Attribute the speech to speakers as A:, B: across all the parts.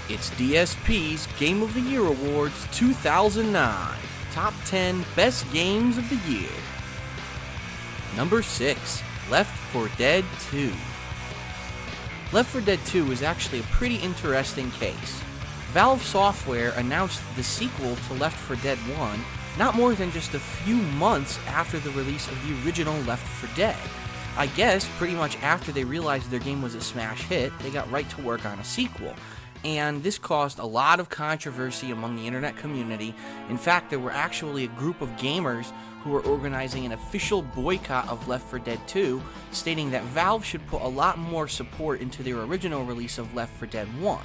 A: It's DSP's Game of the Year Awards 2009. Top 10 Best Games of the Year. Number 6. Left 4 Dead 2. Left 4 Dead 2 is actually a pretty interesting case. Valve Software announced the sequel to Left 4 Dead 1 not more than just a few months after the release of the original Left 4 Dead. I guess pretty much after they realized their game was a smash hit, they got right to work on a sequel. And this caused a lot of controversy among the internet community. In fact, there were actually a group of gamers who were organizing an official boycott of Left 4 Dead 2, stating that Valve should put a lot more support into their original release of Left 4 Dead 1.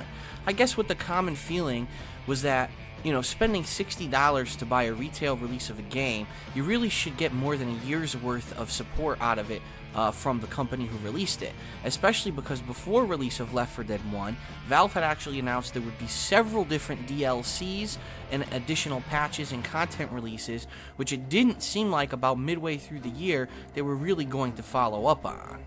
A: I guess what the common feeling was that, spending $60 to buy a retail release of a game, you really should get more than a year's worth of support out of it from the company who released it, especially because before release of Left 4 Dead 1, Valve had actually announced there would be several different DLCs and additional patches and content releases, which it didn't seem like about midway through the year they were really going to follow up on.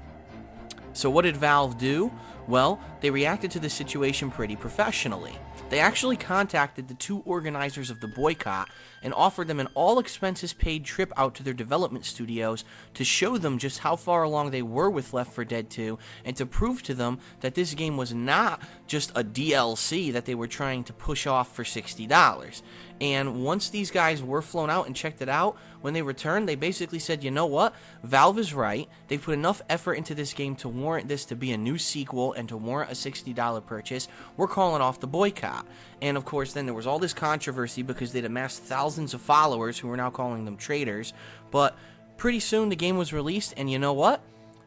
A: So what did Valve do? Well, they reacted to the situation pretty professionally. They actually contacted the two organizers of the boycott and offered them an all-expenses-paid trip out to their development studios to show them just how far along they were with Left 4 Dead 2 and to prove to them that this game was not just a DLC that they were trying to push off for $60. And once these guys were flown out and checked it out, when they returned, they basically said, you know what? Valve is right. They put enough effort into this game to warrant this to be a new sequel and to warrant a $60 purchase. We're calling off the boycott. And of course, then there was all this controversy because they'd amassed thousands of followers who were now calling them traitors. But pretty soon the game was released, and you know what?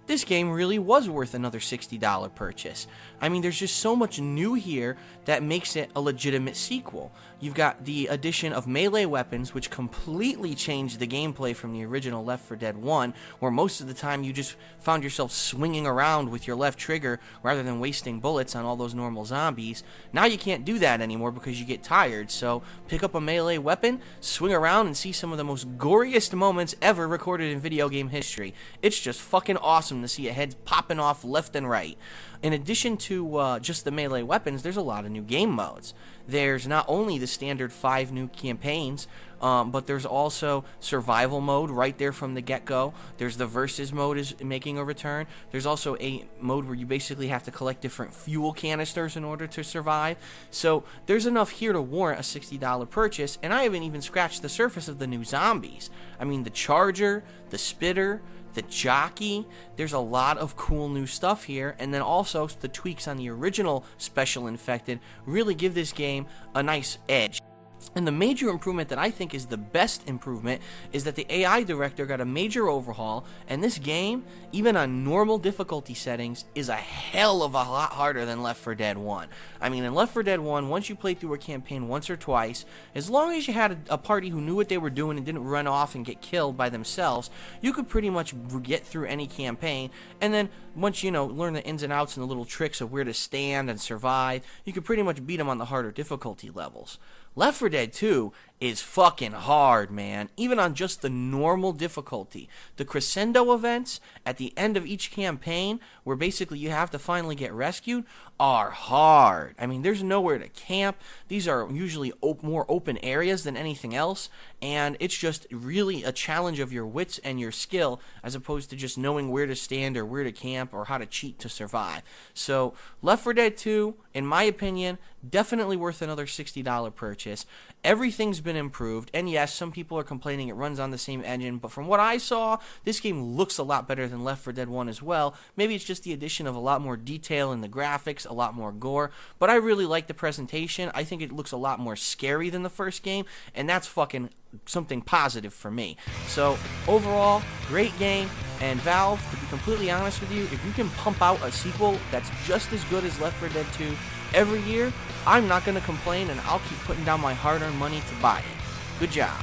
A: This game really was worth another $60 purchase. I mean, there's just so much new here that makes it a legitimate sequel. You've got the addition of melee weapons, which completely changed the gameplay from the original Left 4 Dead 1, where most of the time you just found yourself swinging around with your left trigger rather than wasting bullets on all those normal zombies. Now you can't do that anymore because you get tired, so pick up a melee weapon, swing around, and see some of the most goriest moments ever recorded in video game history. It's just fucking awesome to see a head popping off left and right. In addition to just the melee weapons, there's a lot of new game modes. There's not only the standard 5 new campaigns, but there's also survival mode right there from the get-go. There's the versus mode is making a return. There's also a mode where you basically have to collect different fuel canisters in order to survive. So there's enough here to warrant a $60 purchase, and I haven't even scratched the surface of the new zombies. I mean, the Charger, the Spitter, the Jockey, there's a lot of cool new stuff here, and then also the tweaks on the original Special Infected really give this game a nice edge. And the major improvement that I think is the best improvement is that the AI director got a major overhaul, and this game, even on normal difficulty settings, is a hell of a lot harder than Left 4 Dead 1. I mean, in Left 4 Dead 1, once you played through a campaign once or twice, as long as you had a party who knew what they were doing and didn't run off and get killed by themselves, you could pretty much get through any campaign, and then once you learn the ins and outs and the little tricks of where to stand and survive, you could pretty much beat them on the harder difficulty levels. Left 4 Dead 2 is fucking hard, man, even on just the normal difficulty. The crescendo events at the end of each campaign, where basically you have to finally get rescued, are hard. I mean, there's nowhere to camp. These are usually more open areas than anything else, and it's just really a challenge of your wits and your skill, as opposed to just knowing where to stand or where to camp or how to cheat to survive. So, Left 4 Dead 2, in my opinion, definitely worth another $60 purchase. Everything's been improved, and yes, some people are complaining it runs on the same engine, but from what I saw, this game looks a lot better than Left 4 Dead 1 as well. Maybe it's just the addition of a lot more detail in the graphics, a lot more gore, but I really like the presentation. I think it looks a lot more scary than the first game, and that's fucking something positive for me. So, overall, great game, and Valve, to be completely honest with you, if you can pump out a sequel that's just as good as Left 4 Dead 2 every year, I'm not going to complain, and I'll keep putting down my hard-earned money to buy it. Good job.